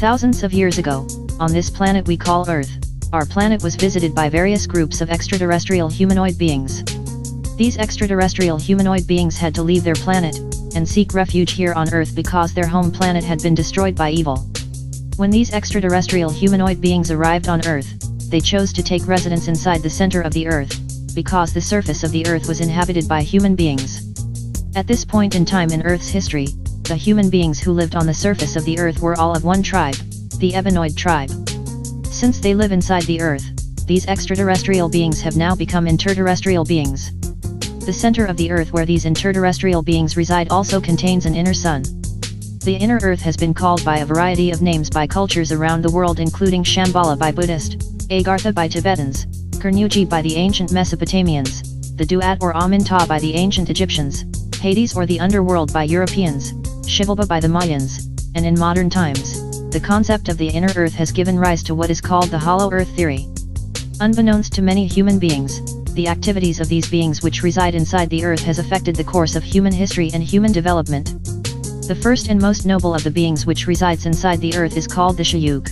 Thousands of years ago, on this planet we call Earth, our planet was visited by various groups of extraterrestrial humanoid beings. These extraterrestrial humanoid beings had to leave their planet, and seek refuge here on Earth because their home planet had been destroyed by evil. When these extraterrestrial humanoid beings arrived on Earth, they chose to take residence inside the center of the Earth, because the surface of the Earth was inhabited by human beings. At this point in time in Earth's history, the human beings who lived on the surface of the Earth were all of one tribe, the Ebenoid tribe. Since they live inside the Earth, these extraterrestrial beings have now become interterrestrial beings. The center of the Earth where these interterrestrial beings reside also contains an inner sun. The inner Earth has been called by a variety of names by cultures around the world, including Shambhala by Buddhist, Agartha by Tibetans, Kerneuji by the ancient Mesopotamians, the Duat or Aminta by the ancient Egyptians, Hades or the underworld by Europeans, Xibalba by the Mayans, and in modern times, the concept of the inner Earth has given rise to what is called the Hollow Earth theory. Unbeknownst to many human beings, the activities of these beings which reside inside the Earth has affected the course of human history and human development. The first and most noble of the beings which resides inside the Earth is called the Shayuk.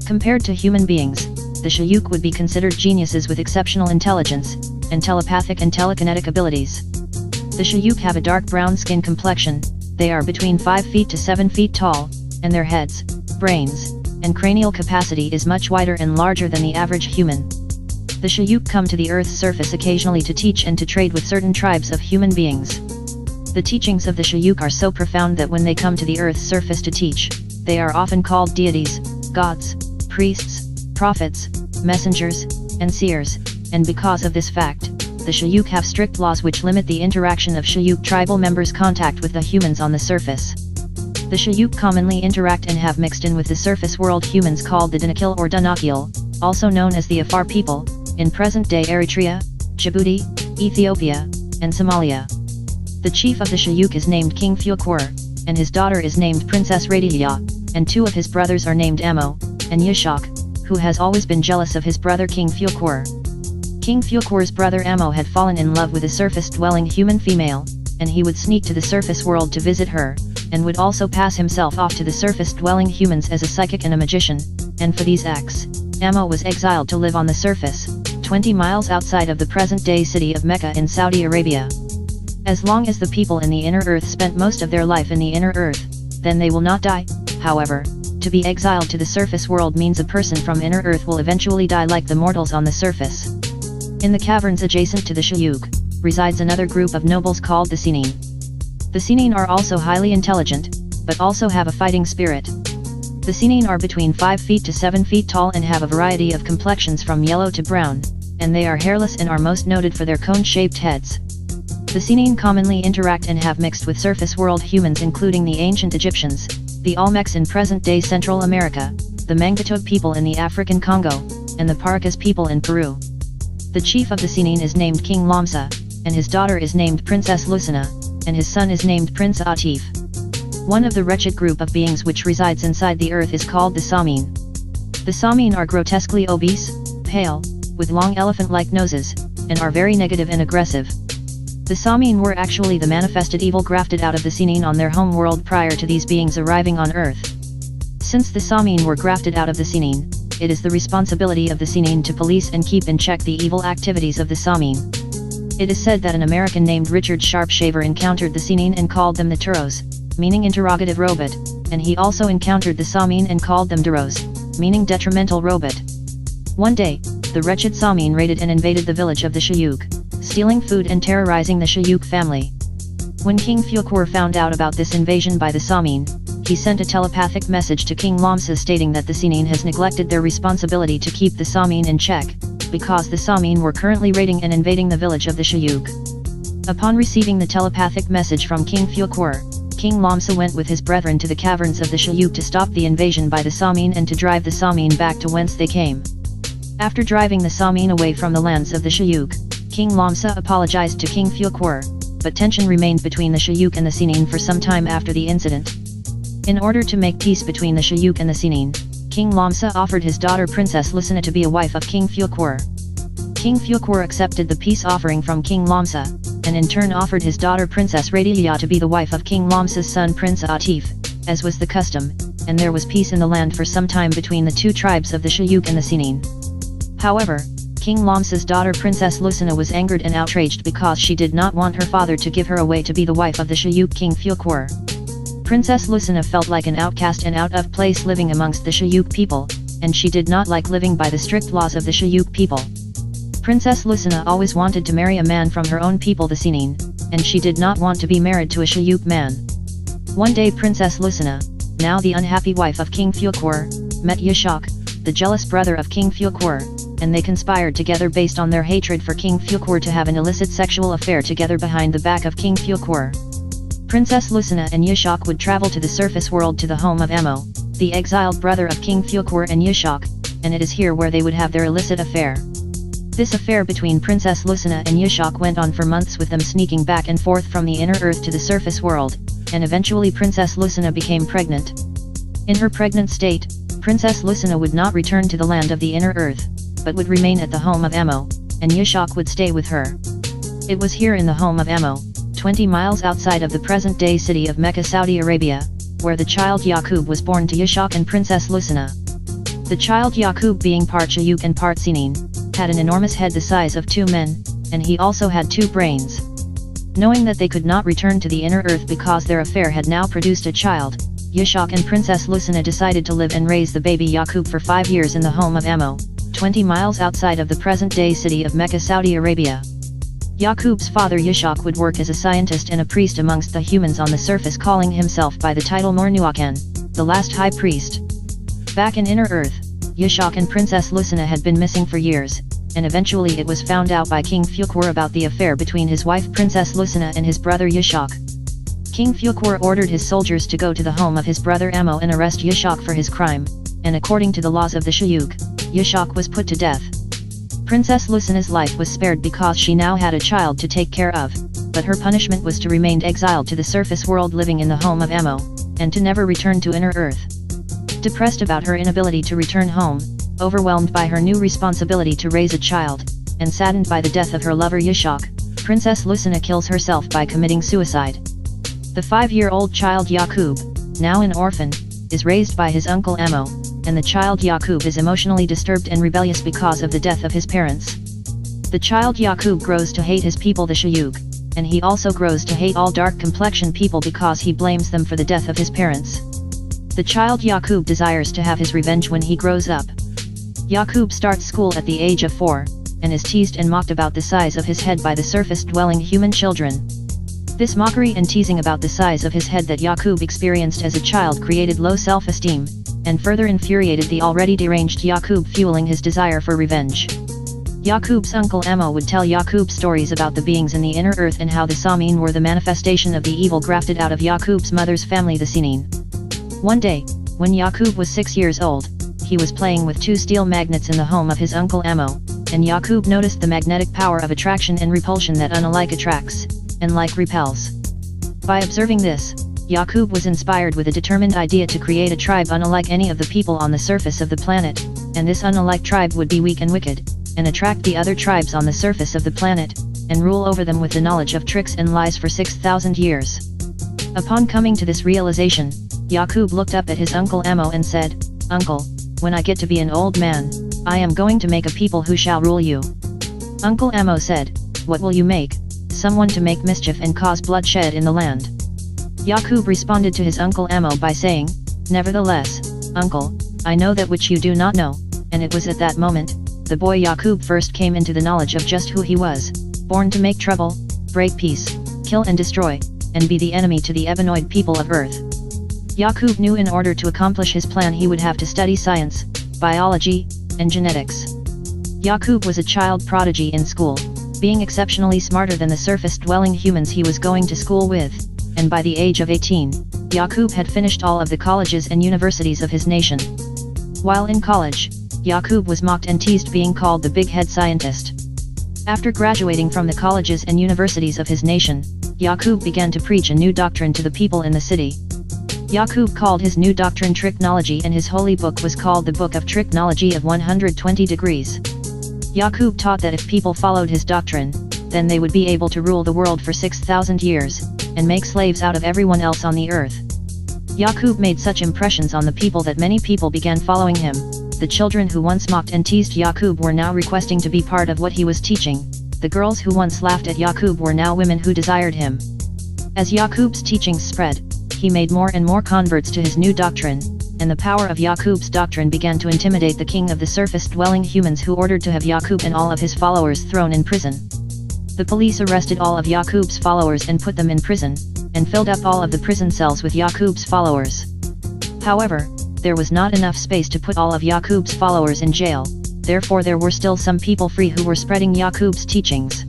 Compared to human beings, the Shayuk would be considered geniuses with exceptional intelligence, and telepathic and telekinetic abilities. The Shayuk have a dark brown skin complexion, they are between 5 feet to 7 feet tall, and their heads, brains, and cranial capacity is much wider and larger than the average human. The Shayuk come to the Earth's surface occasionally to teach and to trade with certain tribes of human beings. The teachings of the Shayuk are so profound that when they come to the Earth's surface to teach, they are often called deities, gods, priests, prophets, messengers, and seers, and because of this fact, the Shayuk have strict laws which limit the interaction of Shayuk tribal members' contact with the humans on the surface. The Shayuk commonly interact and have mixed in with the surface world humans called the Danakil or Danakil, also known as the Afar people, in present-day Eritrea, Djibouti, Ethiopia, and Somalia. The chief of the Shayuk is named King Fukur, and his daughter is named Princess Radiya, and two of his brothers are named Amo and Yishak, who has always been jealous of his brother King Fukur. King Fukur's brother Amo had fallen in love with a surface-dwelling human female, and he would sneak to the surface world to visit her, and would also pass himself off to the surface-dwelling humans as a psychic and a magician, and for these acts, Amo was exiled to live on the surface, 20 miles outside of the present-day city of Mecca in Saudi Arabia. As long as the people in the inner Earth spent most of their life in the inner Earth, then they will not die. However, to be exiled to the surface world means a person from inner Earth will eventually die like the mortals on the surface. In the caverns adjacent to the Shayuk, resides another group of nobles called the Sinin. The Sinin are also highly intelligent, but also have a fighting spirit. The Sinin are between 5 feet to 7 feet tall and have a variety of complexions from yellow to brown, and they are hairless and are most noted for their cone-shaped heads. The Sinin commonly interact and have mixed with surface world humans including the ancient Egyptians, the Olmecs in present-day Central America, the Mangitog people in the African Congo, and the Paracas people in Peru. The chief of the Sinin is named King Lamsa, and his daughter is named Princess Lucina, and his son is named Prince Atif. One of the wretched group of beings which resides inside the Earth is called the Samin. The Samin are grotesquely obese, pale, with long elephant-like noses, and are very negative and aggressive. The Samin were actually the manifested evil grafted out of the Sinin on their home world prior to these beings arriving on Earth. Since the Samin were grafted out of the Sinin, it is the responsibility of the Sinin to police and keep in check the evil activities of the Samin. It is said that an American named Richard Sharpshaver encountered the Sinin and called them the Turos, meaning interrogative robot, and he also encountered the Samin and called them Duros, meaning detrimental robot. One day, the wretched Samin raided and invaded the village of the Shayuk, stealing food and terrorizing the Shayuk family. When King Fukur found out about this invasion by the Samin, he sent a telepathic message to King Lamsa stating that the Sinin has neglected their responsibility to keep the Samin in check, because the Samin were currently raiding and invading the village of the Shayuk. Upon receiving the telepathic message from King Fukur, King Lamsa went with his brethren to the caverns of the Shayuk to stop the invasion by the Samin and to drive the Samin back to whence they came. After driving the Samin away from the lands of the Shayuk, King Lamsa apologized to King Fukur, but tension remained between the Shayuk and the Sinin for some time after the incident. In order to make peace between the Shayuk and the Sinin, King Lamsa offered his daughter Princess Lucina to be a wife of King Fukur. King Fukur accepted the peace offering from King Lamsa, and in turn offered his daughter Princess Radiya to be the wife of King Lamsa's son Prince Atif, as was the custom, and there was peace in the land for some time between the two tribes of the Shayuk and the Sinin. However, King Lamsa's daughter Princess Lucina was angered and outraged because she did not want her father to give her away to be the wife of the Shayuk King Fuequor. Princess Lucina felt like an outcast and out of place living amongst the Shayuk people, and she did not like living by the strict laws of the Shayuk people. Princess Lucina always wanted to marry a man from her own people the Sinin, and she did not want to be married to a Shayuk man. One day Princess Lucina, now the unhappy wife of King Fuequor, met Yashak, the jealous brother of King Fuequor, and they conspired together based on their hatred for King Fuequor to have an illicit sexual affair together behind the back of King Fuequor. Princess Lucina and Yashak would travel to the surface world to the home of Emo, the exiled brother of King Fuequor and Yashak, and it is here where they would have their illicit affair. This affair between Princess Lucina and Yashak went on for months with them sneaking back and forth from the inner earth to the surface world, and eventually Princess Lucina became pregnant. In her pregnant state, Princess Lucina would not return to the land of the inner earth, but would remain at the home of Emo, and Yashak would stay with her. It was here in the home of Emo, 20 miles outside of the present-day city of Mecca, Saudi Arabia, where the child Yaqub was born to Yashak and Princess Lucina. The child Yaqub, being part Shayuk and part Sinin, had an enormous head the size of 2 men, and he also had 2 brains. Knowing that they could not return to the inner earth because their affair had now produced a child, Yashak and Princess Lucina decided to live and raise the baby Yaqub for 5 years in the home of Emo, 20 miles outside of the present-day city of Mecca, Saudi Arabia. Yaqub's father Yashak would work as a scientist and a priest amongst the humans on the surface, calling himself by the title Mornuakan, the last high priest. Back in inner earth, Yashak and Princess Lucina had been missing for years, and eventually it was found out by King Fuequor about the affair between his wife Princess Lucina and his brother Yashak. King Fuequor ordered his soldiers to go to the home of his brother Emo and arrest Yashak for his crime, and according to the laws of the Shayuk, Yashak was put to death. Princess Lucina's life was spared because she now had a child to take care of, but her punishment was to remain exiled to the surface world living in the home of Emo, and to never return to inner earth. Depressed about her inability to return home, overwhelmed by her new responsibility to raise a child, and saddened by the death of her lover Yashak, Princess Lucina kills herself by committing suicide. The 5-year-old child Yaqub, now an orphan, is raised by his uncle Emo, and the child Yaqub is emotionally disturbed and rebellious because of the death of his parents. The child Yaqub grows to hate his people the Shayuk, and he also grows to hate all dark-complexioned people because he blames them for the death of his parents. The child Yaqub desires to have his revenge when he grows up. Yaqub starts school at the age of 4, and is teased and mocked about the size of his head by the surface-dwelling human children. This mockery and teasing about the size of his head that Yaqub experienced as a child created low self-esteem, and further infuriated the already deranged Yaqub, fueling his desire for revenge. Yaqub's uncle Emo would tell Yaqub stories about the beings in the inner earth and how the Samin were the manifestation of the evil grafted out of Yaqub's mother's family the Sinin. One day, when Yaqub was 6 years old, he was playing with 2 steel magnets in the home of his uncle Emo, and Yaqub noticed the magnetic power of attraction and repulsion that unlike attracts, and like repels. By observing this, Yaqub was inspired with a determined idea to create a tribe unlike any of the people on the surface of the planet, and this unlike tribe would be weak and wicked, and attract the other tribes on the surface of the planet, and rule over them with the knowledge of tricks and lies for 6,000 years. Upon coming to this realization, Yaqub looked up at his uncle Emo and said, "Uncle, when I get to be an old man, I am going to make a people who shall rule you." Uncle Emo said, "What will you make? Someone to make mischief and cause bloodshed in the land." Yaqub responded to his uncle Emo by saying, "Nevertheless, uncle, I know that which you do not know," and it was at that moment, the boy Yaqub first came into the knowledge of just who he was, born to make trouble, break peace, kill and destroy, and be the enemy to the Ebenoid people of Earth. Yaqub knew in order to accomplish his plan he would have to study science, biology, and genetics. Yaqub was a child prodigy in school, being exceptionally smarter than the surface-dwelling humans he was going to school with, and by the age of 18, Yaqub had finished all of the colleges and universities of his nation. While in college, Yaqub was mocked and teased being called the big head scientist. After graduating from the colleges and universities of his nation, Yaqub began to preach a new doctrine to the people in the city. Yaqub called his new doctrine Tricknology, and his holy book was called the Book of Tricknology of 120 Degrees. Yaqub taught that if people followed his doctrine, then they would be able to rule the world for 6,000 years, and make slaves out of everyone else on the earth. Yaqub made such impressions on the people that many people began following him. The children who once mocked and teased Yaqub were now requesting to be part of what he was teaching. The girls who once laughed at Yaqub were now women who desired him. As Yaqub's teachings spread, he made more and more converts to his new doctrine, and the power of Yaqub's doctrine began to intimidate the king of the surface-dwelling humans, who ordered to have Yaqub and all of his followers thrown in prison. The police arrested all of Yaqub's followers and put them in prison, and filled up all of the prison cells with Yaqub's followers. However, there was not enough space to put all of Yaqub's followers in jail, therefore there were still some people free who were spreading Yaqub's teachings.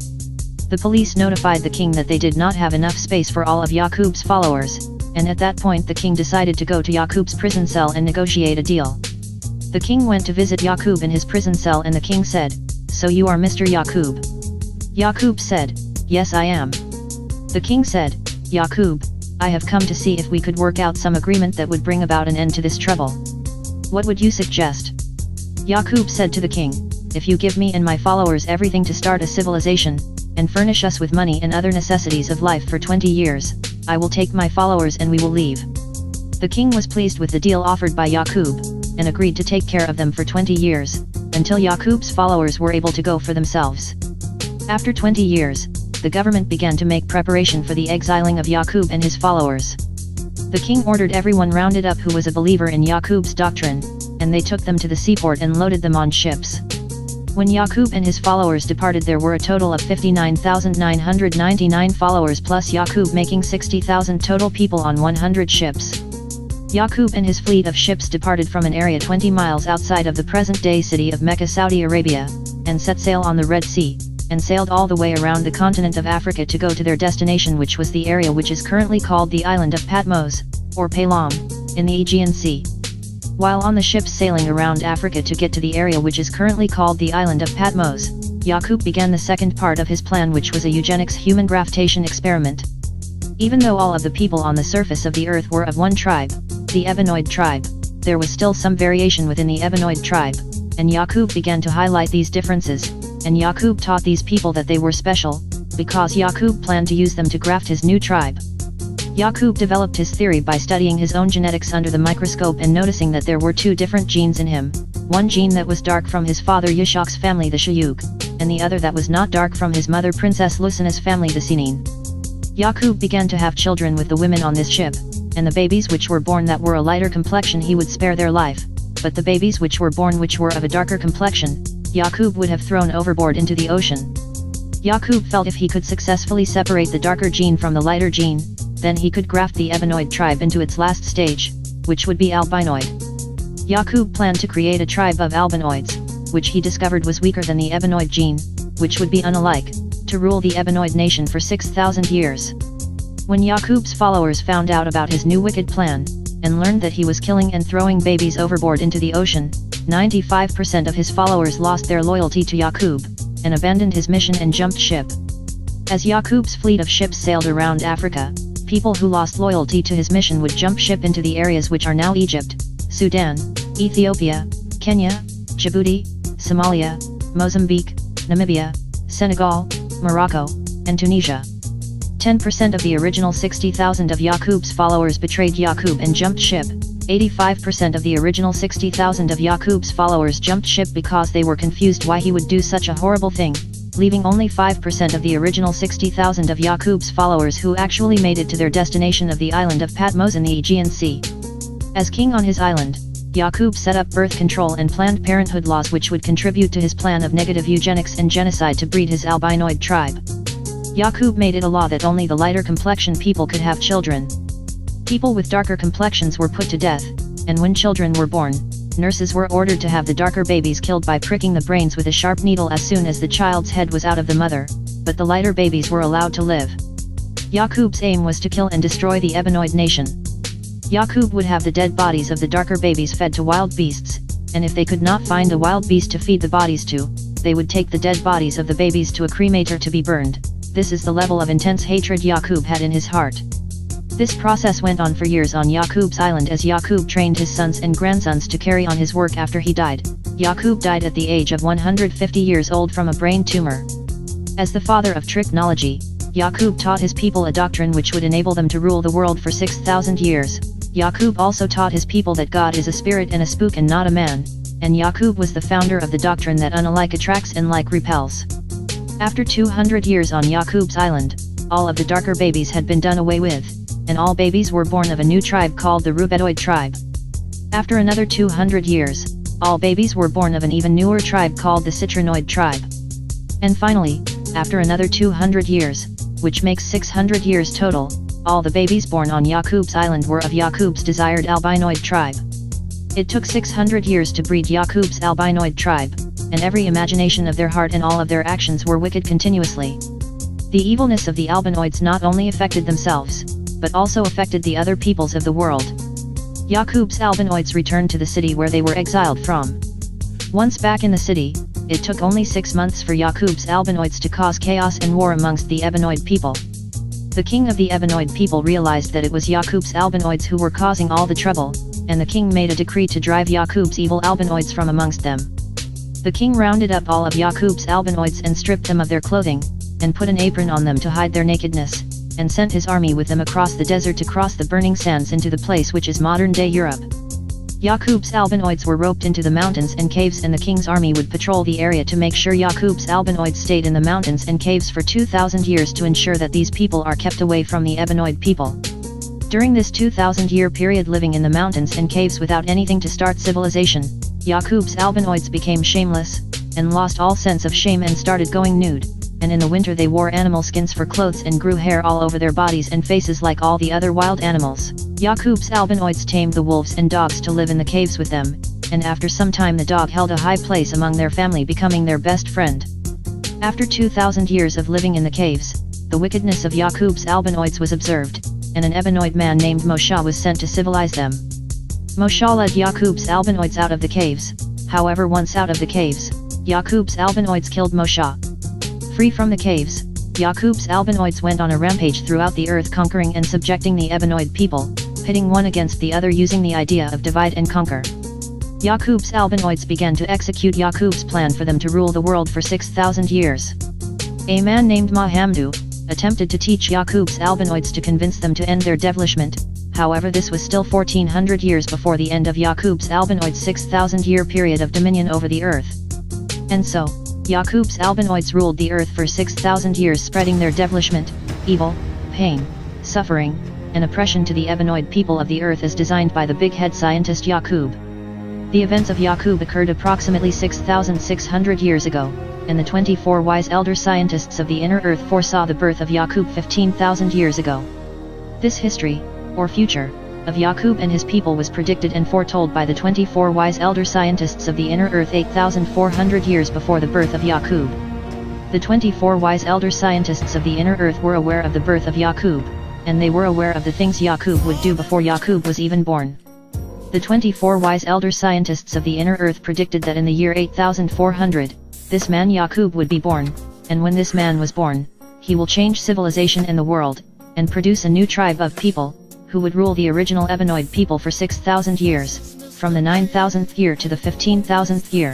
The police notified the king that they did not have enough space for all of Yaqub's followers, and at that point the king decided to go to Yaqub's prison cell and negotiate a deal. The king went to visit Yaqub in his prison cell, and the king said, "So you are Mr. Yaqub?" Yaqub said, "Yes, I am." The king said, "Yaqub, I have come to see if we could work out some agreement that would bring about an end to this trouble. What would you suggest?" Yaqub said to the king, "If you give me and my followers everything to start a civilization, and furnish us with money and other necessities of life for 20 years, I will take my followers and we will leave." The king was pleased with the deal offered by Yaqub, and agreed to take care of them for 20 years, until Yaqub's followers were able to go for themselves. After 20 years, the government began to make preparation for the exiling of Yaqub and his followers. The king ordered everyone rounded up who was a believer in Yaqub's doctrine, and they took them to the seaport and loaded them on ships. When Yaqub and his followers departed, there were a total of 59,999 followers plus Yaqub, making 60,000 total people on 100 ships. Yaqub and his fleet of ships departed from an area 20 miles outside of the present-day city of Mecca, Saudi Arabia, and set sail on the Red Sea, and sailed all the way around the continent of Africa to go to their destination, which was the area which is currently called the island of Patmos, or Palam, in the Aegean Sea. While on the ships sailing around Africa to get to the area which is currently called the island of Patmos, Yaqub began the second part of his plan, which was a eugenics human graftation experiment. Even though all of the people on the surface of the earth were of one tribe, the Ebenoid tribe, there was still some variation within the Ebenoid tribe, and Yaqub began to highlight these differences, and Yaqub taught these people that they were special, because Yaqub planned to use them to graft his new tribe. Yaqub developed his theory by studying his own genetics under the microscope and noticing that there were two different genes in him, one gene that was dark from his father Yishak's family, the Shayuk, and the other that was not dark from his mother Princess Lucina's family, the Sinin. Yaqub began to have children with the women on this ship, and the babies which were born that were a lighter complexion he would spare their life, but the babies which were born which were of a darker complexion, Yaqub would have thrown overboard into the ocean. Yaqub felt if he could successfully separate the darker gene from the lighter gene, then he could graft the Ebenoid tribe into its last stage, which would be albinoid. Yaqub planned to create a tribe of albinoids, which he discovered was weaker than the Ebenoid gene, which would be unalike, to rule the Ebenoid nation for 6,000 years. When Yaqub's followers found out about his new wicked plan, and learned that he was killing and throwing babies overboard into the ocean, 95% of his followers lost their loyalty to Yaqub, and abandoned his mission and jumped ship. As Yaqub's fleet of ships sailed around Africa, people who lost loyalty to his mission would jump ship into the areas which are now Egypt, Sudan, Ethiopia, Kenya, Djibouti, Somalia, Mozambique, Namibia, Senegal, Morocco, and Tunisia. 10% of the original 60,000 of Yaqub's followers betrayed Yaqub and jumped ship. 85% of the original 60,000 of Yaqub's followers jumped ship because they were confused why he would do such a horrible thing, leaving only 5% of the original 60,000 of Yaqub's followers who actually made it to their destination of the island of Patmos in the Aegean Sea. As king on his island, Yaqub set up birth control and Planned Parenthood laws which would contribute to his plan of negative eugenics and genocide to breed his albinoid tribe. Yaqub made it a law that only the lighter complexion people could have children. People with darker complexions were put to death, and when children were born, nurses were ordered to have the darker babies killed by pricking the brains with a sharp needle as soon as the child's head was out of the mother, but the lighter babies were allowed to live. Yaqub's aim was to kill and destroy the Ebenoid nation. Yaqub would have the dead bodies of the darker babies fed to wild beasts, and if they could not find a wild beast to feed the bodies to, they would take the dead bodies of the babies to a cremator to be burned. This is the level of intense hatred Yaqub had in his heart. This process went on for years on Yaqub's island as Yaqub trained his sons and grandsons to carry on his work after he died. Yaqub died at the age of 150 years old from a brain tumor. As the father of technology, Yaqub taught his people a doctrine which would enable them to rule the world for 6,000 years. Yaqub also taught his people that God is a spirit and a spook and not a man, and Yaqub was the founder of the doctrine that unalike attracts and like repels. After 200 years on Yaqub's island, all of the darker babies had been done away with, and all babies were born of a new tribe called the Rubedoid tribe. After another 200 years, all babies were born of an even newer tribe called the Citrinoid tribe. And finally, after another 200 years, which makes 600 years total, all the babies born on Yaqub's island were of Yaqub's desired albinoid tribe. It took 600 years to breed Yaqub's albinoid tribe, and every imagination of their heart and all of their actions were wicked continuously. The evilness of the albinoids not only affected themselves, but also affected the other peoples of the world. Yaqub's albinoids returned to the city where they were exiled from. Once back in the city, it took only 6 months for Yaqub's albinoids to cause chaos and war amongst the Ebenoid people. The king of the Ebenoid people realized that it was Yaqub's albinoids who were causing all the trouble, and the king made a decree to drive Yaqub's evil albinoids from amongst them. The king rounded up all of Yaqub's albinoids and stripped them of their clothing, and put an apron on them to hide their nakedness, and sent his army with them across the desert to cross the burning sands into the place which is modern-day Europe. Yaqub's albinoids were roped into the mountains and caves, and the king's army would patrol the area to make sure Yaqub's albinoids stayed in the mountains and caves for 2,000 years to ensure that these people are kept away from the Ebenoid people. During this 2,000-year period living in the mountains and caves without anything to start civilization, Yaqub's albinoids became shameless, and lost all sense of shame and started going nude, and in the winter they wore animal skins for clothes and grew hair all over their bodies and faces like all the other wild animals. Yaqub's albinoids tamed the wolves and dogs to live in the caves with them, and after some time the dog held a high place among their family, becoming their best friend. After 2,000 years of living in the caves, the wickedness of Yaqub's albinoids was observed, and an Ebenoid man named Moshe was sent to civilize them. Moshe led Yaqub's albinoids out of the caves. However, once out of the caves, Yaqub's albinoids killed Moshe. Free from the caves, Yaqub's albinoids went on a rampage throughout the earth, conquering and subjecting the Ebenoid people, pitting one against the other using the idea of divide and conquer. Yaqub's albinoids began to execute Yaqub's plan for them to rule the world for 6,000 years. A man named Mahamdu attempted to teach Yaqub's albinoids to convince them to end their devilishment. However, this was still 1400 years before the end of Yaqub's albinoids' 6,000-year period of dominion over the earth. And so, Yaqub's albinoids ruled the earth for 6,000 years, spreading their devilishment, evil, pain, suffering, and oppression to the Ebenoid people of the earth as designed by the big head scientist Yaqub. The events of Yaqub occurred approximately 6,600 years ago, and the 24 wise elder scientists of the inner earth foresaw the birth of Yaqub 15,000 years ago. This history, or future, of Yaqub and his people was predicted and foretold by the 24 wise elder scientists of the inner earth 8,400 years before the birth of Yaqub. The 24 wise elder scientists of the inner earth were aware of the birth of Yaqub, and they were aware of the things Yaqub would do before Yaqub was even born. The 24 wise elder scientists of the inner earth predicted that in the year 8,400, this man Yaqub would be born, and when this man was born, he will change civilization in the world, and produce a new tribe of people, who would rule the original Ebenoid people for 6,000 years, from the 9,000th year to the 15,000th year.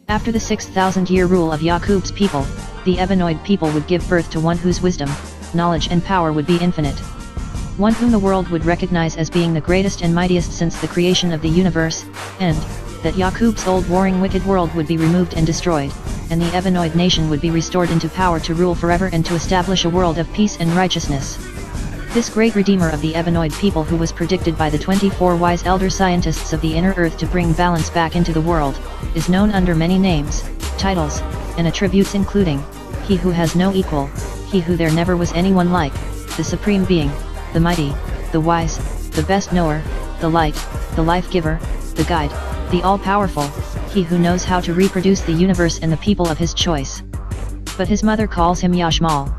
After the 6,000-year rule of Yaqub's people, the Ebenoid people would give birth to one whose wisdom, knowledge and power would be infinite. One whom the world would recognize as being the greatest and mightiest since the creation of the universe, and that Yaqub's old warring wicked world would be removed and destroyed, and the Ebenoid nation would be restored into power to rule forever and to establish a world of peace and righteousness. This great redeemer of the Ebenoid people, who was predicted by the 24 wise elder scientists of the inner earth to bring balance back into the world, is known under many names, titles, and attributes, including He who has no equal, He who there never was anyone like, the Supreme Being, the Mighty, the Wise, the Best Knower, the Light, the Life Giver, the Guide, the All-Powerful, He who knows how to reproduce the universe and the people of his choice. But his mother calls him Yashmal.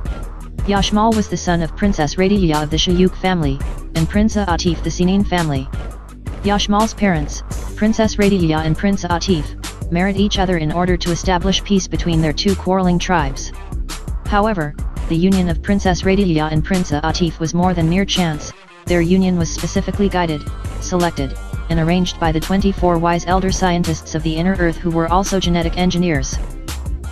Yashmal was the son of Princess Radiya of the Shayuk family, and Prince Atif the Sinin family. Yashmal's parents, Princess Radiya and Prince Atif, married each other in order to establish peace between their two quarreling tribes. However, the union of Princess Radiya and Prince Atif was more than mere chance. Their union was specifically guided, selected, and arranged by the 24 wise elder scientists of the inner earth, who were also genetic engineers.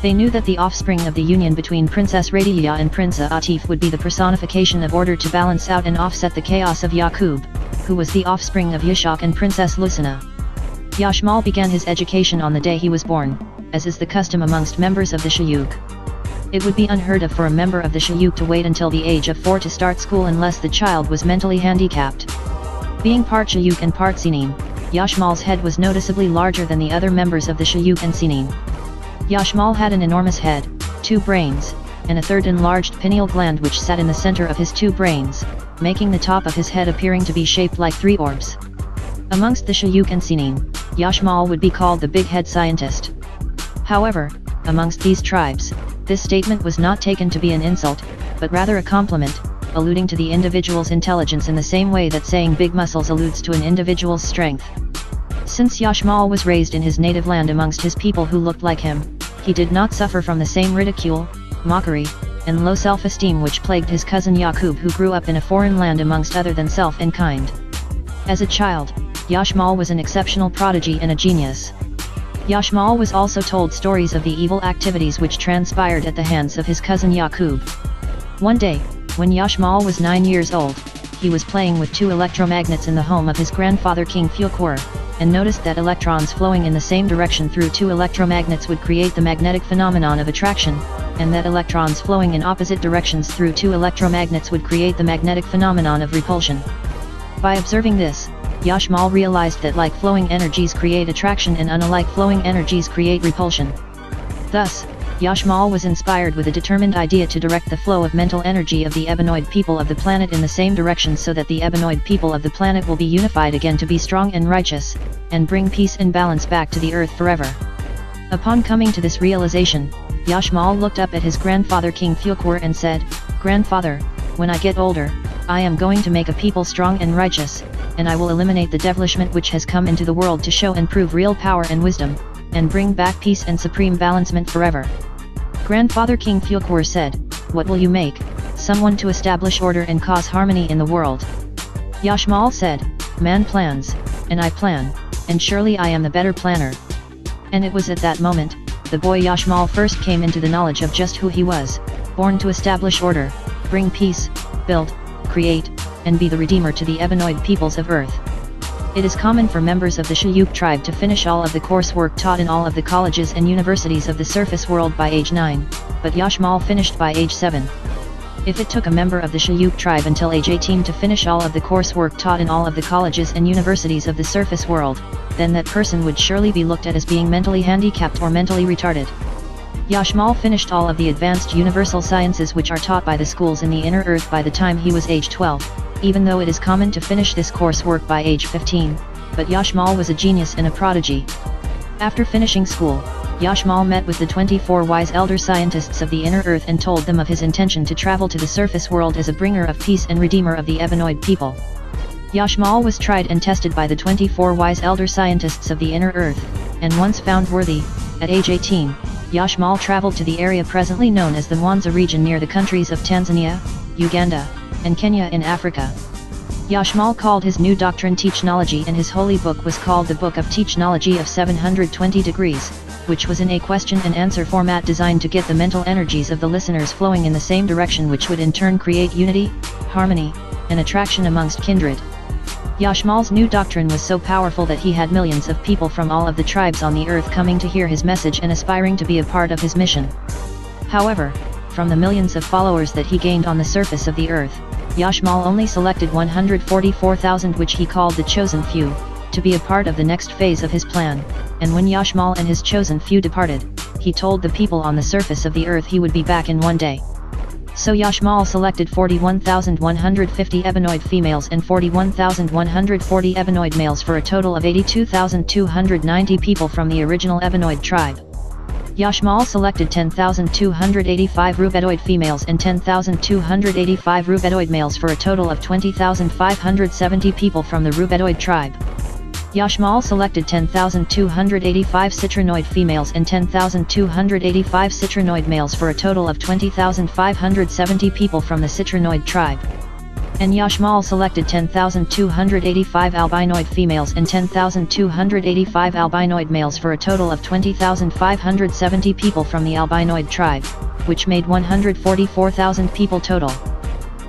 They knew that the offspring of the union between Princess Radiya and Prince Atif would be the personification of order to balance out and offset the chaos of Yaqub. who was the offspring of Yashak and Princess Lucina. Yashmal began his education on the day he was born, as is the custom amongst members of the Shayuk. It would be unheard of for a member of the Shayuk to wait until the age of 4 to start school unless the child was mentally handicapped. Being part Shayuk and part Sinin, Yashmal's head was noticeably larger than the other members of the Shayuk and Sinin. Yashmal had an enormous head, 2 brains, and a third enlarged pineal gland which sat in the center of his 2 brains, making the top of his head appearing to be shaped like 3 orbs. Amongst the Shayuk and Sinin, Yashmal would be called the big head scientist. However, amongst these tribes, this statement was not taken to be an insult, but rather a compliment, alluding to the individual's intelligence in the same way that saying big muscles alludes to an individual's strength. Since Yashmal was raised in his native land amongst his people who looked like him, he did not suffer from the same ridicule, mockery, and low self-esteem which plagued his cousin Yaqub, who grew up in a foreign land amongst other than self and kind. As a child, Yashmal was an exceptional prodigy and a genius. Yashmal was also told stories of the evil activities which transpired at the hands of his cousin Yaqub. One day, when Yashmal was 9 years old, he was playing with 2 electromagnets in the home of his grandfather King Fukur, and noticed that electrons flowing in the same direction through 2 electromagnets would create the magnetic phenomenon of attraction, and that electrons flowing in opposite directions through 2 electromagnets would create the magnetic phenomenon of repulsion. By observing this, Yashmal realized that like flowing energies create attraction and unlike flowing energies create repulsion. Thus, Yashmal was inspired with a determined idea to direct the flow of mental energy of the Ebenoid people of the planet in the same direction so that the Ebenoid people of the planet will be unified again to be strong and righteous, and bring peace and balance back to the earth forever. Upon coming to this realization, Yashmal looked up at his grandfather King Fukur and said, "Grandfather, when I get older, I am going to make a people strong and righteous, and I will eliminate the devilishment which has come into the world to show and prove real power and wisdom, and bring back peace and supreme balancement forever." Grandfather King Fukur said, "What will you make? Someone to establish order and cause harmony in the world." Yashmal said, "Man plans, and I plan, and surely I am the better planner." And it was at that moment, the boy Yashmal first came into the knowledge of just who he was, born to establish order, bring peace, build, create, and be the redeemer to the Ebenoid peoples of Earth. It is common for members of the Shayuk tribe to finish all of the coursework taught in all of the colleges and universities of the surface world by age 9, but Yashmal finished by age 7. If it took a member of the Shayuk tribe until age 18 to finish all of the coursework taught in all of the colleges and universities of the surface world, then that person would surely be looked at as being mentally handicapped or mentally retarded. Yashmal finished all of the advanced universal sciences which are taught by the schools in the inner earth by the time he was age 12, even though it is common to finish this coursework by age 15, but Yashmal was a genius and a prodigy. After finishing school, Yashmal met with the 24 wise elder scientists of the inner earth and told them of his intention to travel to the surface world as a bringer of peace and redeemer of the Ebenoid people. Yashmal was tried and tested by the 24 wise elder scientists of the inner earth, and once found worthy, at age 18, Yashmal traveled to the area presently known as the Mwanza region near the countries of Tanzania, Uganda, and Kenya in Africa. Yashmal called his new doctrine Technology, and his holy book was called the Book of Technology of 720 Degrees, which was in a question and answer format designed to get the mental energies of the listeners flowing in the same direction, which would in turn create unity, harmony, and attraction amongst kindred. Yashmal's new doctrine was so powerful that he had millions of people from all of the tribes on the earth coming to hear his message and aspiring to be a part of his mission. However, from the millions of followers that he gained on the surface of the earth, Yashmal only selected 144,000, which he called the chosen few, to be a part of the next phase of his plan, and when Yashmal and his chosen few departed, he told the people on the surface of the earth he would be back in one day. So Yashmal selected 41,150 Ebenoid females and 41,140 Ebenoid males for a total of 82,290 people from the original Ebenoid tribe. Yashmal selected 10,285 Rubedoid females and 10,285 Rubedoid males for a total of 20,570 people from the Rubedoid tribe. Yashmal selected 10,285 Citrinoid females and 10,285 Citrinoid males for a total of 20,570 people from the Citrinoid tribe. And Yashmal selected 10,285 albinoid females and 10,285 albinoid males for a total of 20,570 people from the albinoid tribe, which made 144,000 people total.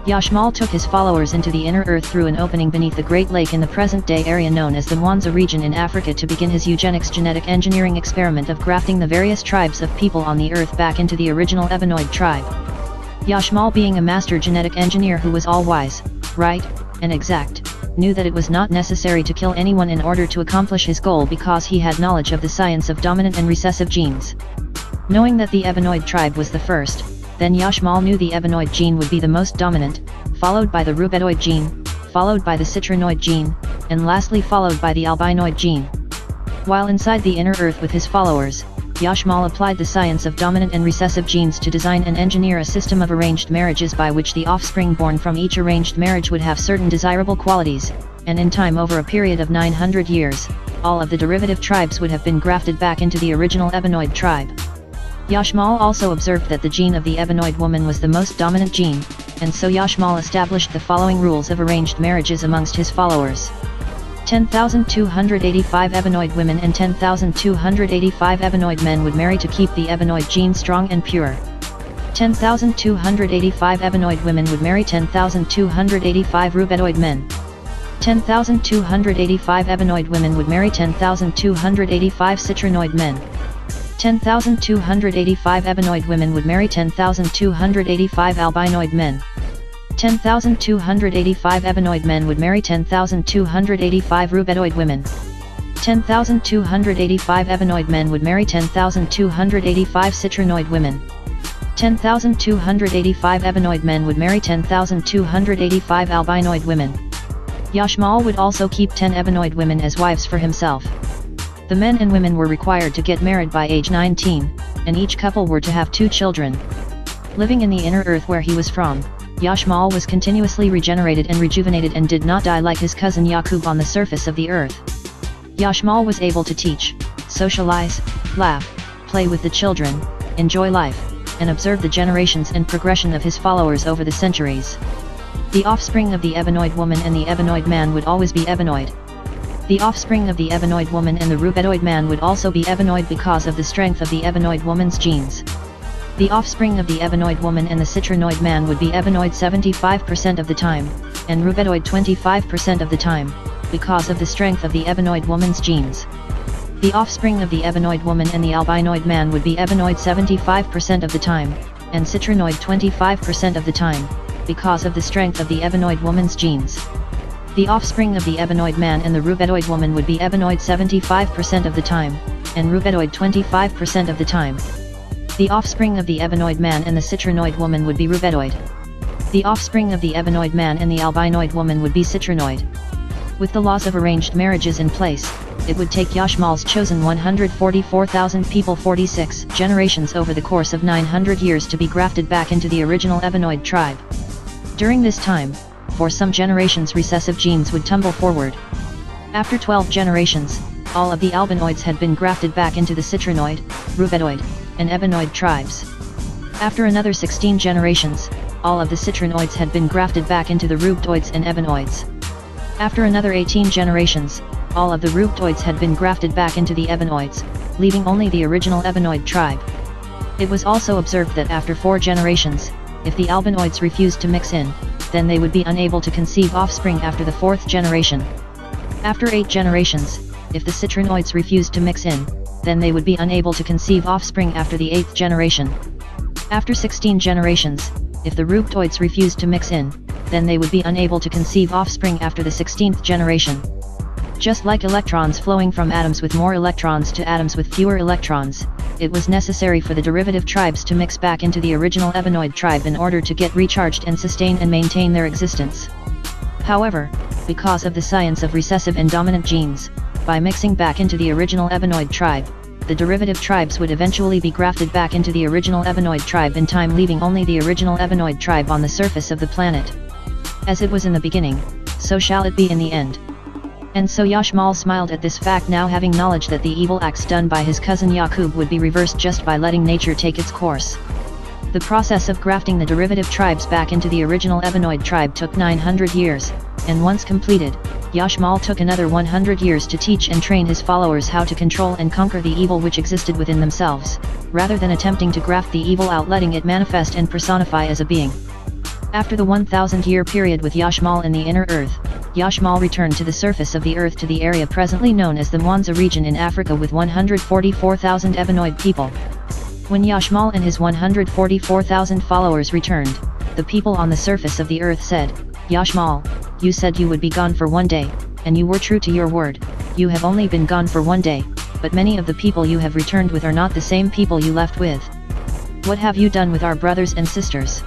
Yashmal took his followers into the inner earth through an opening beneath the Great Lake in the present-day area known as the Mwanza region in Africa to begin his eugenics genetic engineering experiment of grafting the various tribes of people on the earth back into the original Ebenoid tribe. Yashmal, being a master genetic engineer who was all-wise, right, and exact, knew that it was not necessary to kill anyone in order to accomplish his goal because he had knowledge of the science of dominant and recessive genes. Knowing that the Ebenoid tribe was the first, then Yashmal knew the Ebenoid gene would be the most dominant, followed by the Rubetoid gene, followed by the Citrinoid gene, and lastly followed by the Albinoid gene. While inside the inner earth with his followers, Yashmal applied the science of dominant and recessive genes to design and engineer a system of arranged marriages by which the offspring born from each arranged marriage would have certain desirable qualities, and in time over a period of 900 years, all of the derivative tribes would have been grafted back into the original Ebenoid tribe. Yashmal also observed that the gene of the Ebenoid woman was the most dominant gene, and so Yashmal established the following rules of arranged marriages amongst his followers. 10,285 Ebenoid women and 10,285 Ebenoid men would marry to keep the Ebenoid gene strong and pure. 10,285 Ebenoid women would marry 10,285 Rubetoid men. 10,285 Ebenoid women would marry 10,285 Citrinoid men. 10,285 Ebenoid women would marry 10,285 Albinoid men. 10,285 Ebenoid men would marry 10,285 Rubetoid women. 10,285 Ebenoid men would marry 10,285 Citrinoid women. 10,285 Ebenoid men would marry 10,285 Albinoid women. Yashmal would also keep 10 Ebenoid women as wives for himself. The men and women were required to get married by age 19, and each couple were to have 2 children. Living in the inner earth where he was from, Yashmal was continuously regenerated and rejuvenated and did not die like his cousin Yaqub on the surface of the earth. Yashmal was able to teach, socialize, laugh, play with the children, enjoy life, and observe the generations and progression of his followers over the centuries. The offspring of the Ebenoid woman and the Ebenoid man would always be Ebenoid. The offspring of the Ebenoid woman and the Rubetoid man would also be Ebenoid because of the strength of the Ebenoid woman's genes. The offspring of the Ebenoid woman and the Citrinoid man would be Ebenoid 75% of the time, and Rubetoid 25% of the time, because of the strength of the Ebenoid woman's genes. The offspring of the Ebenoid woman and the Albinoid man would be Ebenoid 75% of the time, and Citrinoid 25% of the time, because of the strength of the Ebenoid woman's genes. The offspring of the Ebenoid man and the Rubetoid woman would be Ebenoid 75% of the time, and Rubetoid 25% of the time. The offspring of the Ebenoid man and the Citrinoid woman would be Rubetoid. The offspring of the Ebenoid man and the Albinoid woman would be Citrinoid. With the laws of arranged marriages in place, it would take Yashmal's chosen 144,000 people 46 generations over the course of 900 years to be grafted back into the original Ebenoid tribe. During this time, for some generations recessive genes would tumble forward. After 12 generations, all of the Albinoids had been grafted back into the Citrinoid, Rubetoid, and Ebenoid tribes. After another 16 generations, all of the Citrinoids had been grafted back into the Rubetoids and Ebenoids. After another 18 generations, all of the Rubetoids had been grafted back into the Ebenoids, leaving only the original Ebenoid tribe. It was also observed that after 4 generations, if the Albinoids refused to mix in, then they would be unable to conceive offspring after the 4th generation. After 8 generations, if the Citrinoids refused to mix in, then they would be unable to conceive offspring after the 8th generation. After 16 generations, if the Rubetoids refused to mix in, then they would be unable to conceive offspring after the 16th generation. Just like electrons flowing from atoms with more electrons to atoms with fewer electrons, it was necessary for the derivative tribes to mix back into the original Ebenoid tribe in order to get recharged and sustain and maintain their existence. However, because of the science of recessive and dominant genes, by mixing back into the original Ebenoid tribe, the derivative tribes would eventually be grafted back into the original Ebenoid tribe in time, leaving only the original Ebenoid tribe on the surface of the planet. As it was in the beginning, so shall it be in the end. And so Yashmal smiled at this fact, now having knowledge that the evil acts done by his cousin Yaqub would be reversed just by letting nature take its course. The process of grafting the derivative tribes back into the original Ebenoid tribe took 900 years, and once completed, Yashmal took another 100 years to teach and train his followers how to control and conquer the evil which existed within themselves, rather than attempting to graft the evil out, letting it manifest and personify as a being. After the 1,000-year period with Yashmal in the inner earth, Yashmal returned to the surface of the earth to the area presently known as the Mwanza region in Africa with 144,000 Ebenoid people. When Yashmal and his 144,000 followers returned, the people on the surface of the earth said, "Yashmal, you said you would be gone for 1 day, and you were true to your word. You have only been gone for 1 day, but many of the people you have returned with are not the same people you left with. What have you done with our brothers and sisters?"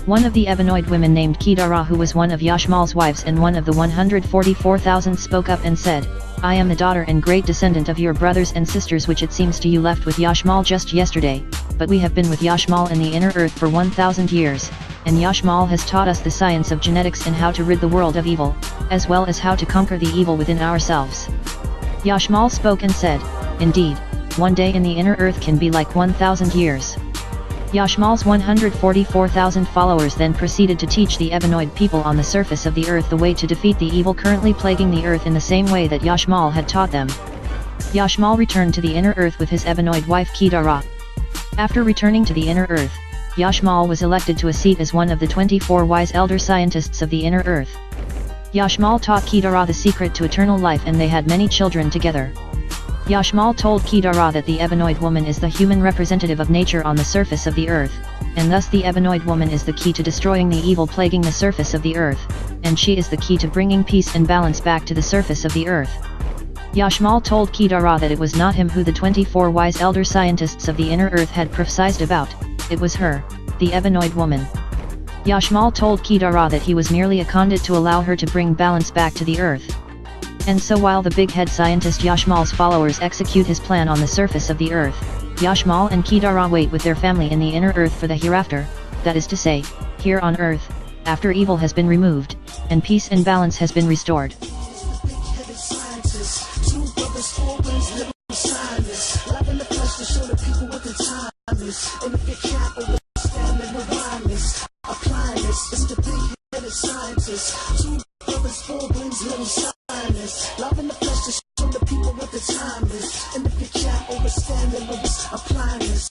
One of the Ebenoid women named Kidara, who was one of Yashmal's wives and one of the 144,000, spoke up and said, "I am the daughter and great descendant of your brothers and sisters, which it seems to you left with Yashmal just yesterday, but we have been with Yashmal in the inner earth for 1,000 years, and Yashmal has taught us the science of genetics and how to rid the world of evil, as well as how to conquer the evil within ourselves." Yashmal spoke and said, "Indeed, 1 day in the inner earth can be like 1,000 years. Yashmal's 144,000 followers then proceeded to teach the Ebenoid people on the surface of the earth the way to defeat the evil currently plaguing the earth in the same way that Yashmal had taught them. Yashmal returned to the inner earth with his Ebenoid wife Kidara. After returning to the inner earth, Yashmal was elected to a seat as one of the 24 wise elder scientists of the inner earth. Yashmal taught Kidara the secret to eternal life, and they had many children together. Yashmal told Kidara that the Ebenoid woman is the human representative of nature on the surface of the earth, and thus the Ebenoid woman is the key to destroying the evil plaguing the surface of the earth, and she is the key to bringing peace and balance back to the surface of the earth. Yashmal told Kidara that it was not him who the 24 wise elder scientists of the inner earth had prophesied about, it was her, the Ebenoid woman. Yashmal told Kidara that he was merely a conduit to allow her to bring balance back to the earth. And so while the big head scientist Yashmal's followers execute his plan on the surface of the earth, Yashmal and Kidara wait with their family in the inner earth for the hereafter, that is to say, here on earth, after evil has been removed, and peace and balance has been restored. Love in the flesh to show the people what the time is. And if you can't understand the lyrics, apply this.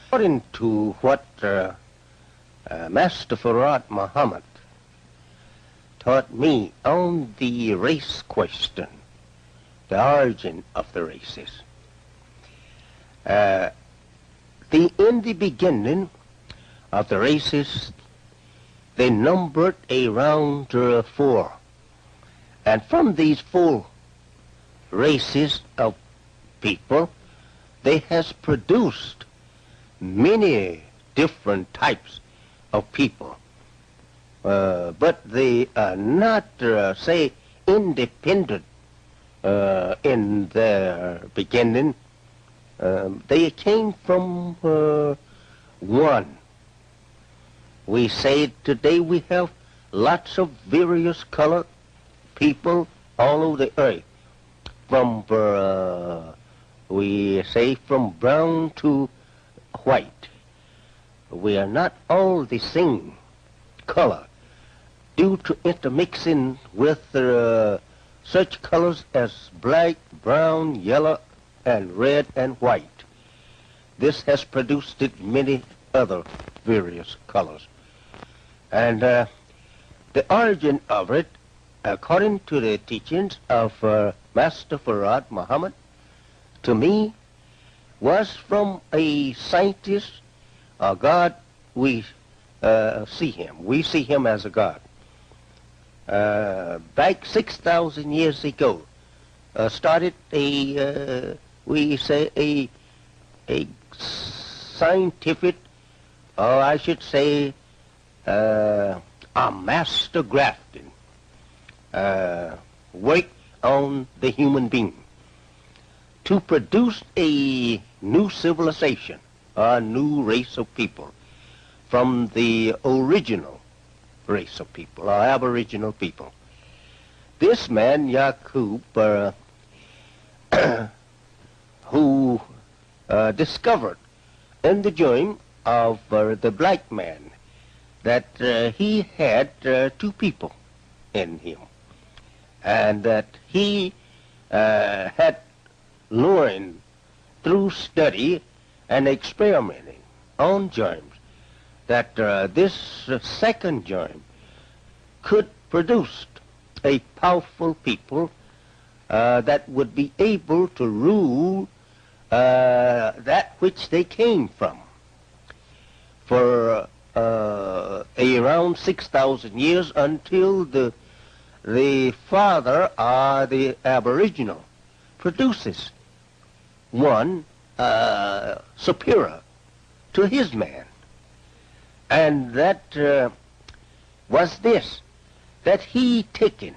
According to what Master Farad Muhammad taught me on the race question, the origin of the races, in the beginning of the races, they numbered around 4. And from these 4 races of people, they has produced many different types of people, but they are not, say, independent in their beginning. They came from one. We say today we have lots of various colored people all over the earth, from, we say, from brown to white. We are not all the same color due to intermixing with such colors as black, brown, yellow, and red and white. This has produced many other various colors. And the origin of it, according to the teachings of Master Farad Muhammad, to me, was from a scientist, a God. We see him. We see him as a God. Back 6,000 years ago, started we say a scientific, or I should say, a master grafting work on the human being to produce a new civilization, a new race of people from the original race of people, our aboriginal people. This man, Yaqub, who discovered in the dream of the black man that he had two people in him, and that he had learned through study and experimenting on germs that this second germ could produce a powerful people that would be able to rule that which they came from. For around 6,000 years until the father or the aboriginal produces one superior to his man. And that was this, that he taken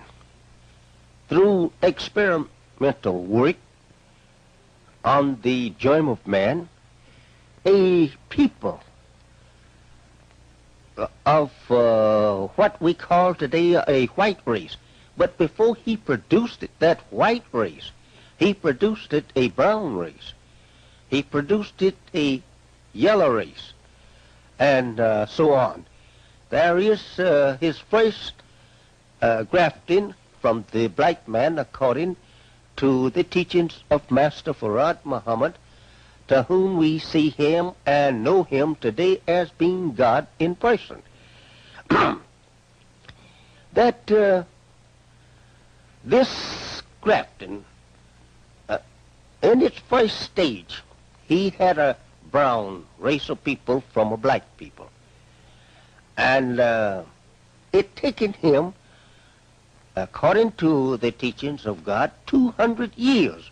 through experimental work on the germ of man, a people of what we call today a white race. But before he produced it, that white race, he produced it a brown race. He produced it a yellow race, and so on. There is his first grafting from the black man according to the teachings of Master Farad Muhammad, to whom we see him and know him today as being God in person. That this grafting, in its first stage, he had a brown race of people from a black people. And it taken him, according to the teachings of God, 200 years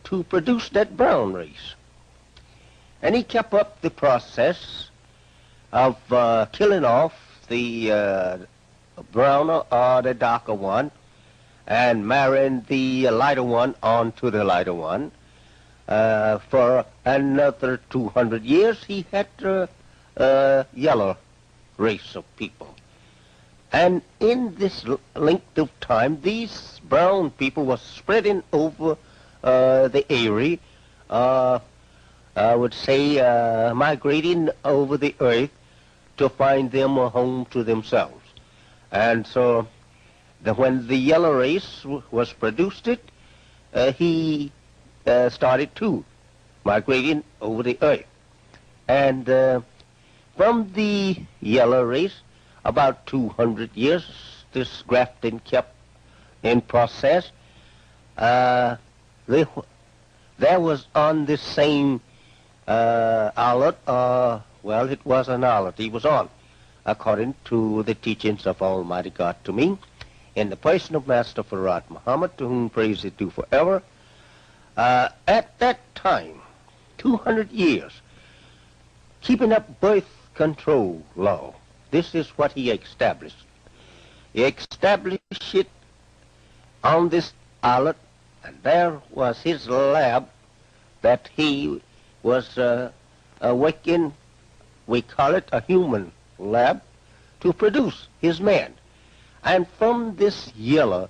to produce that brown race. And he kept up the process of killing off the browner or the darker one and marrying the lighter one onto the lighter one. For another 200 years he had a yellow race of people. And in this length of time, these brown people were spreading over the area, I would say migrating over the earth to find them a home to themselves. And so when the yellow race was produced, he started too migrating over the earth. And from the yellow race, about 200 years, this grafting kept in process. There was on this same outlet, well, it was an outlet he was on, according to the teachings of Almighty God to me, in the person of Master Farad Muhammad, to whom praise is due forever. At that time, 200 years, keeping up birth control law. This is what he established. He established it on this islet, and there was his lab that he was working, we call it a human lab, to produce his man. And from this yellow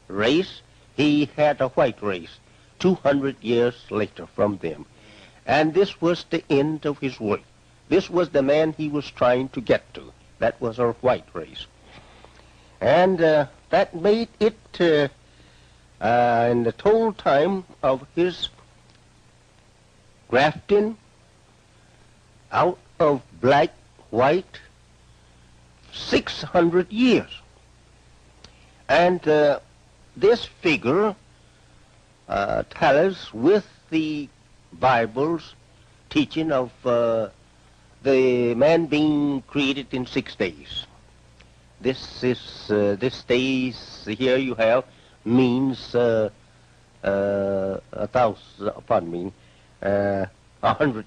race, he had a white race 200 years later from them. And this was the end of his work. This was the man he was trying to get to. That was our white race. And that made it, in the total time of his grafting out of black, white, 600 years. And this figure tallies with the Bible's teaching of the man being created in 6 days. This is this days here you have means 100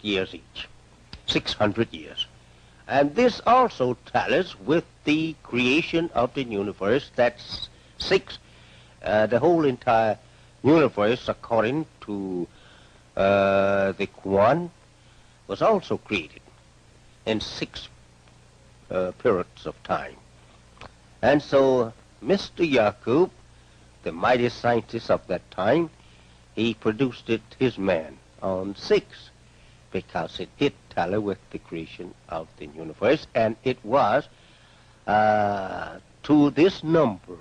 years each, 600 years. And this also tallies with the creation of the universe. That's the whole entire universe, according to the Quran, was also created in 6 periods of time. And so Mr. Yaqub, the mighty scientist of that time, he produced it, his man, on 6, because it did tally with the creation of the universe, and it was to this number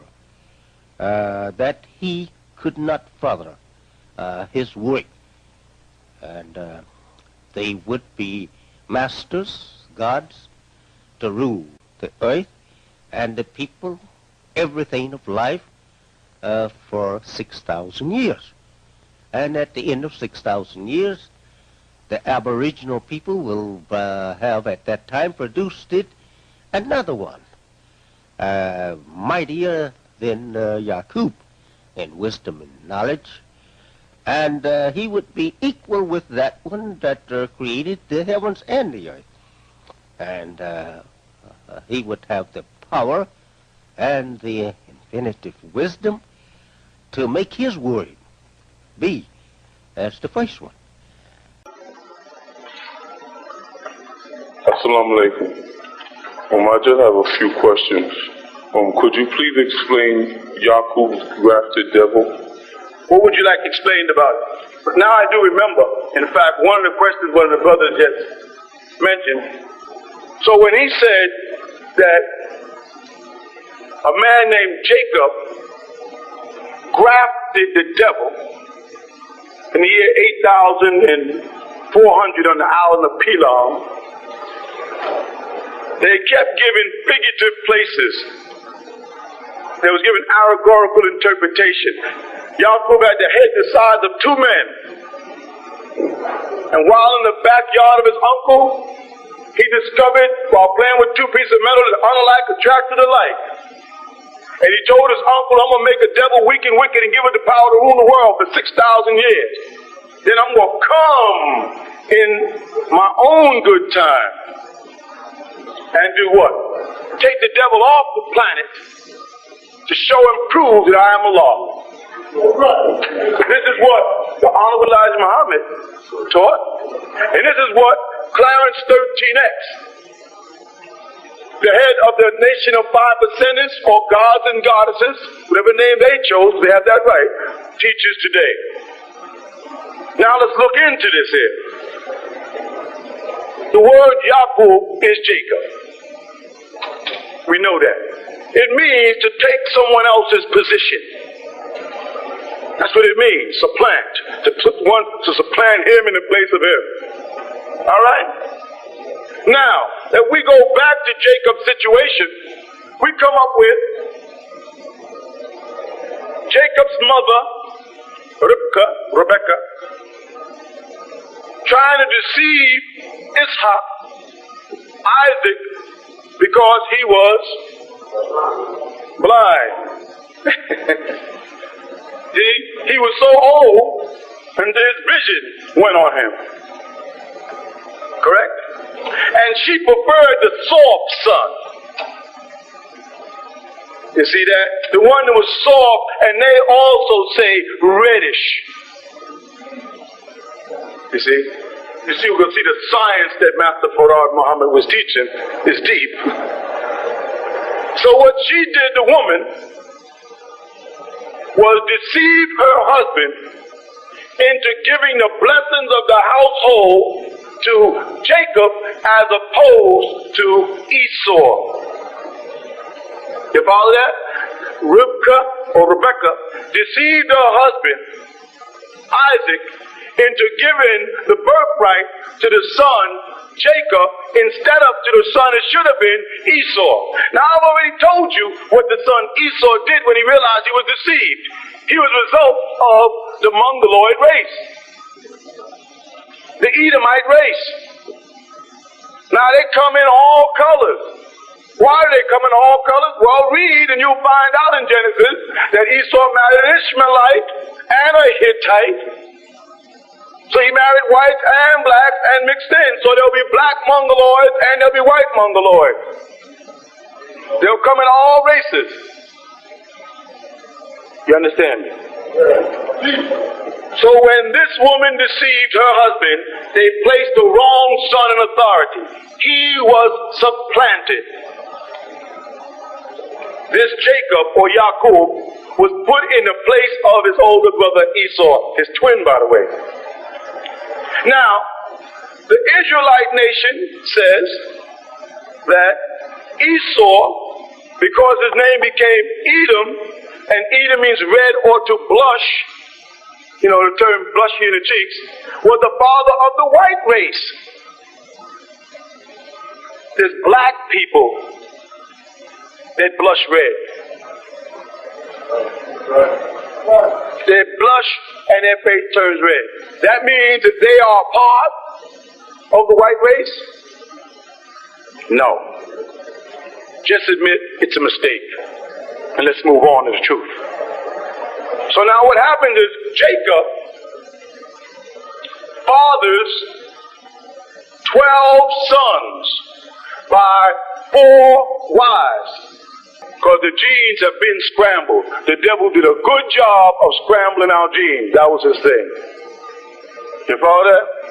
that he could not further his work. And they would be masters, gods, to rule the earth and the people, everything of life, for 6,000 years. And at the end of 6,000 years, the Aboriginal people will have at that time produced it another one, mightier than Yaqub in wisdom and knowledge. And he would be equal with that one that created the heavens and the earth. And he would have the power and the infinitive wisdom to make his word be as the first one. Assalamu alaikum. I just have a few questions. Could you please explain Yaqub's grafted devil? What would you like explained about it? But now I do remember. In fact, one of the questions one of the brothers just mentioned. So when he said that a man named Jacob grafted the devil in the year 8,400 on the island of Pilam, they kept giving figurative places. They was given allegorical interpretation. Yaqub had the head the size of 2 men. And while in the backyard of his uncle, he discovered, while playing with 2 pieces of metal, that unlike attracted alike. And he told his uncle, I'm going to make a devil weak and wicked and give it the power to rule the world for 6,000 years. Then I'm going to come in my own good time and do what? Take the devil off the planet to show and prove that I am Allah. This is what the Honorable Elijah Muhammad taught. And this is what Clarence 13X, the head of the nation of 5 percenters or gods and goddesses, whatever name they chose, they have that right, teaches today. Now let's look into this here. The word Yaqub is Jacob. We know that. It means to take someone else's position. That's what it means, supplant. To supplant him in the place of him. All right? Now, if we go back to Jacob's situation, we come up with Jacob's mother, Rebecca, trying to deceive Ishaq, Isaac, because he was blind. He was so old, and his vision went on him. Correct? And she preferred the soft son. You see that? The one that was soft, and they also say reddish. You see? You see, we're going to see the science that Master Farad Muhammad was teaching is deep. So what she did, the woman, was deceive her husband into giving the blessings of the household to Jacob as opposed to Esau. You follow that? Rebecca deceived her husband, Isaac, into giving the birthright to the son, Jacob, instead of to the son it should have been, Esau. Now I've already told you what the son Esau did when he realized he was deceived. He was a result of the Mongoloid race, the Edomite race. Now they come in all colors. Why do they come in all colors? Well, read and you'll find out in Genesis that Esau married an Ishmaelite and a Hittite. So he married whites and blacks and mixed in. So there'll be black Mongoloids and there'll be white Mongoloids. They'll come in all races. You understand me? So when this woman deceived her husband, they placed the wrong son in authority. He was supplanted. This Jacob or Yaqub was put in the place of his older brother Esau, his twin, by the way. Now, the Israelite nation says that Esau, because his name became Edom, and Edom means red or to blush, you know, the term blushing in the cheeks, was the father of the white race. There's black people that blush red. They blush and their face turns red. That means that they are part of the white race? No. Just admit it's a mistake. And let's move on to the truth. So now what happens is Jacob fathers 12 sons by 4 wives. Because the genes have been scrambled. The devil did a good job of scrambling our genes. That was his thing. You follow that?